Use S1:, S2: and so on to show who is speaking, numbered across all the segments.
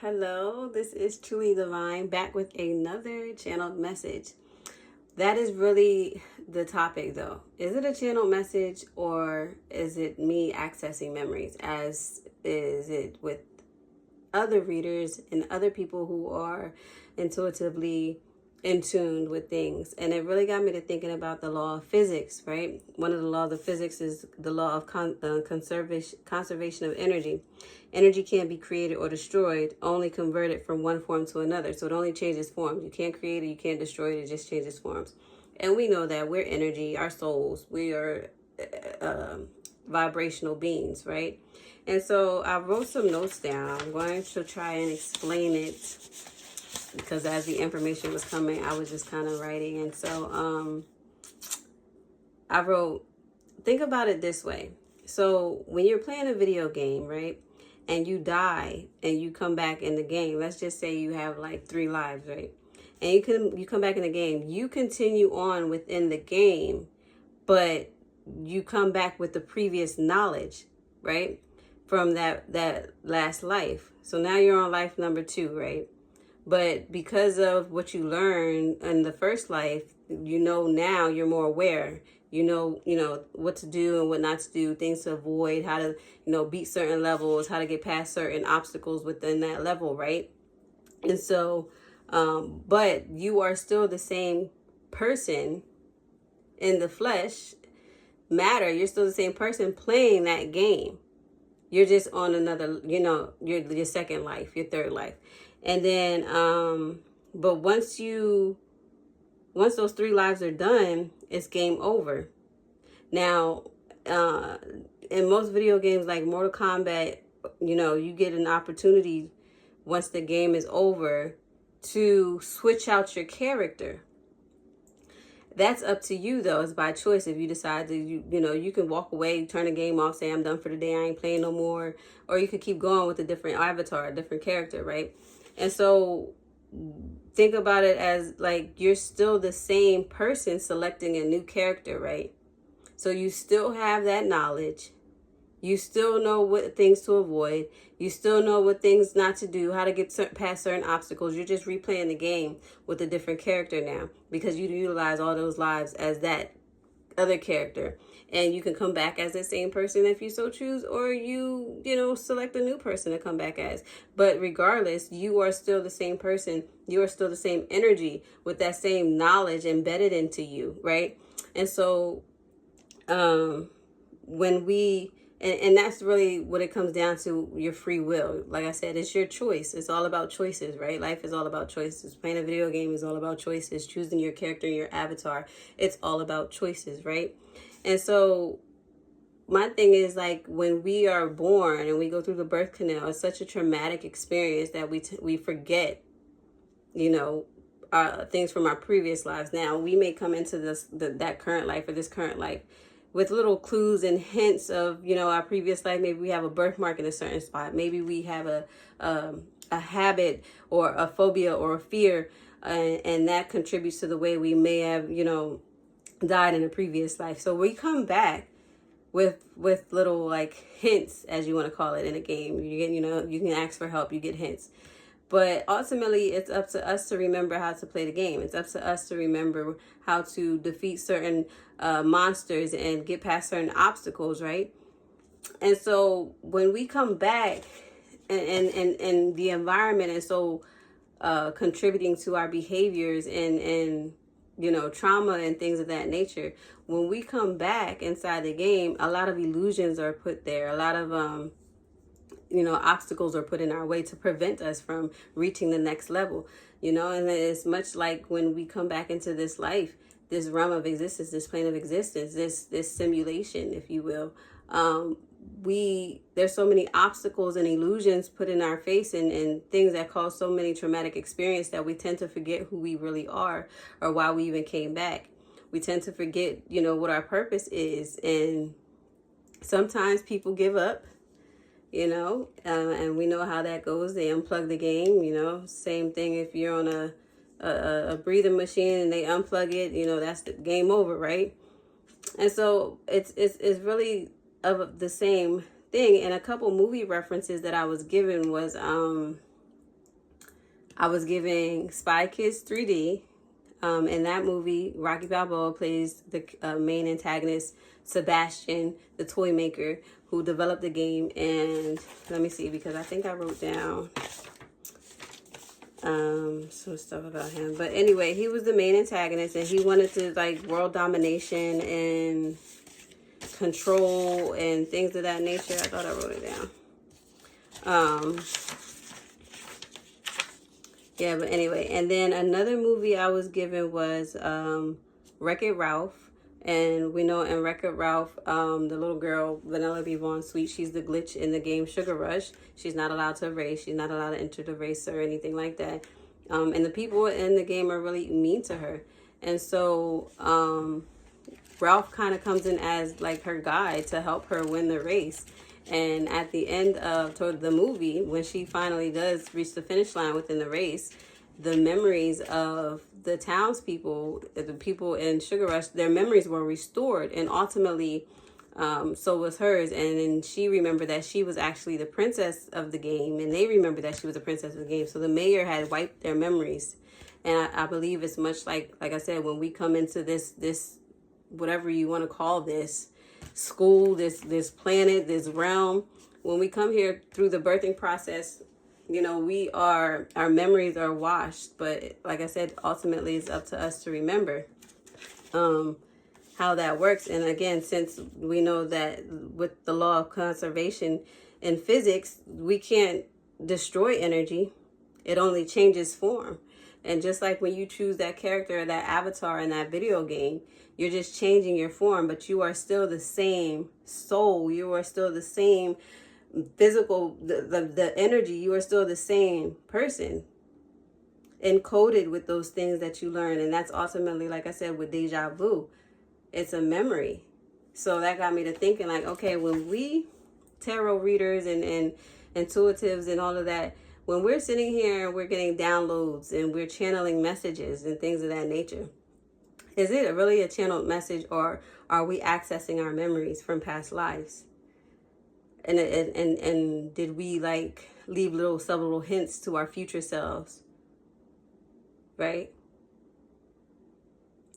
S1: Hello, this is Truly Divine back with another channeled message. That is really the topic though. Is it a channeled message or is it me accessing memories, as is it with other readers and other people who are intuitively in tune with things? And it really got me to thinking about the law of physics, right? One of the laws of physics is the law of conservation of energy. Energy can't be created or destroyed, only converted from one form to another. So it only changes forms. You can't create it, you can't destroy it, it just changes forms. And we know that we're energy, our souls, we are vibrational beings, right? And so I wrote some notes down. I'm going to try and explain it because as the information was coming, I was just kind of writing. And so I wrote, think about it this way. So when you're playing a video game, right, and you die and you come back in the game, let's just say you have like 3 lives, right? And you come back in the game, you continue on within the game, but you come back with the previous knowledge, right? From that last life. So now you're on life number 2, right? But because of what you learned in the first life, now you're more aware. You know what to do and what not to do, things to avoid, how to, beat certain levels, how to get past certain obstacles within that level, right? And so, but you are still the same person in the flesh matter. You're still the same person playing that game. You're just on another, your second life, your third life. And then, but once those 3 lives are done, it's game over. Now, in most video games like Mortal Kombat, you get an opportunity once the game is over to switch out your character. That's up to you though. It's by choice. If you decide to, you can walk away, turn the game off, say I'm done for the day, I ain't playing no more. Or you could keep going with a different avatar, a different character, right? And so think about it as like you're still the same person selecting a new character, right? So you still have that knowledge. You still know what things to avoid. You still know what things not to do, how to get past certain obstacles. You're just replaying the game with a different character now because you utilize all those lives as that other character. And you can come back as the same person if you so choose, or you select a new person to come back as. But regardless, you are still the same person. You are still the same energy with that same knowledge embedded into you, right? And so when we... And that's really what it comes down to, your free will. Like I said, it's your choice. It's all about choices, right? Life is all about choices. Playing a video game is all about choices. Choosing your character, your avatar, it's all about choices, right? And so my thing is, like, when we are born and we go through the birth canal, it's such a traumatic experience that we forget, things from our previous lives. Now, we may come into that current life or this current life with little clues and hints of, our previous life. Maybe we have a birthmark in a certain spot. Maybe we have a habit or a phobia or a fear, and that contributes to the way we may have, died in a previous life. So we come back with little like hints, as you want to call it, in a game. You get, you can ask for help, you get hints. But ultimately, it's up to us to remember how to play the game. It's up to us to remember how to defeat certain monsters and get past certain obstacles, right? And so when we come back and the environment is so contributing to our behaviors and trauma and things of that nature, when we come back inside the game, a lot of illusions are put there. A lot of obstacles are put in our way to prevent us from reaching the next level, and it's much like when we come back into this life, this realm of existence, this plane of existence, this simulation, if you will. There's so many obstacles and illusions put in our face and things that cause so many traumatic experience that we tend to forget who we really are or why we even came back. We tend to forget, what our purpose is. And sometimes people give up, and we know how that goes. They unplug the game, same thing if you're on a breathing machine and they unplug it, that's the game over, right? And so it's really of the same thing. And a couple movie references that I was given was I was giving Spy Kids 3D. In that movie, Rocky Balboa plays the main antagonist, Sebastian, the toy maker who developed the game. And let me see, because I think I wrote down some stuff about him. But anyway, he was the main antagonist, and he wanted to like world domination and control and things of that nature. I thought I wrote it down. Yeah, but anyway, and then another movie I was given was Wreck-It Ralph. And we know in Wreck-It Ralph, the little girl, Vanellope Von Sweet, she's the glitch in the game Sugar Rush. She's not allowed to race. She's not allowed to enter the race or anything like that. And the people in the game are really mean to her. And so Ralph kind of comes in as like her guide to help her win the race. And at the end of the movie, when she finally does reach the finish line within the race, the memories of the townspeople, the people in Sugar Rush, their memories were restored. And ultimately, so was hers. And then she remembered that she was actually the princess of the game. And they remembered that she was the princess of the game. So the mayor had wiped their memories. And I believe it's much like I said, when we come into this whatever you want to call this, school, this planet, this realm, when we come here through the birthing process, you know, our memories are washed. But like I said, ultimately it's up to us to remember how that works. And again, since we know that with the law of conservation in physics, we can't destroy energy, it only changes form. And just like when you choose that character or that avatar in that video game, you're just changing your form, but you are still the same soul. You are still the same physical, the energy. You are still the same person, encoded with those things that you learn. And that's ultimately, like I said, with deja vu, it's a memory. So that got me to thinking like, okay, when we tarot readers and intuitives and all of that, when we're sitting here and we're getting downloads and we're channeling messages and things of that nature, is it really a channeled message, or are we accessing our memories from past lives? And did we like leave little subtle hints to our future selves? Right?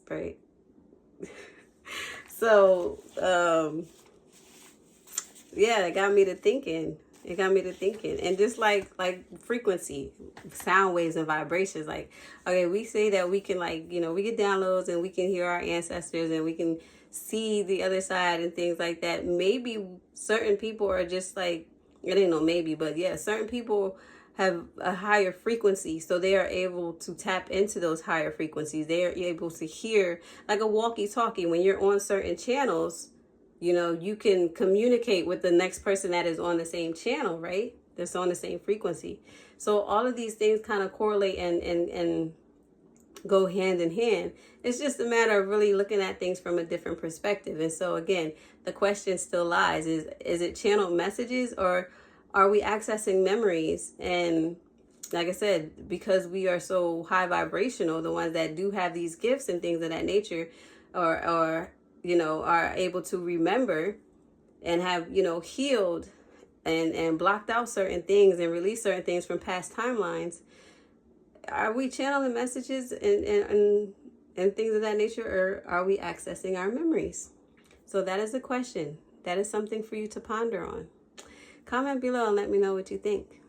S1: Right. So, yeah, it got me to thinking. It got me to thinking. And just like frequency, sound waves and vibrations, like, okay, we say that we can, like, you know, we get downloads and we can hear our ancestors and we can see the other side and things like that. Maybe certain people are just like, I didn't know maybe, but yeah, certain people have a higher frequency, so they are able to tap into those higher frequencies. They are able to hear like a walkie-talkie. When you're on certain channels, you know, you can communicate with the next person that is on the same channel, right? That's on the same frequency. So all of these things kind of correlate and go hand in hand. It's just a matter of really looking at things from a different perspective. And so again, the question still lies, is it channeled messages, or are we accessing memories? And like I said, because we are so high vibrational, the ones that do have these gifts and things of that nature, or you know, are able to remember and have, you know, healed and blocked out certain things and released certain things from past timelines. Are we channeling messages and things of that nature, or are we accessing our memories? So that is the question. That is something for you to ponder on. Comment below and let me know what you think.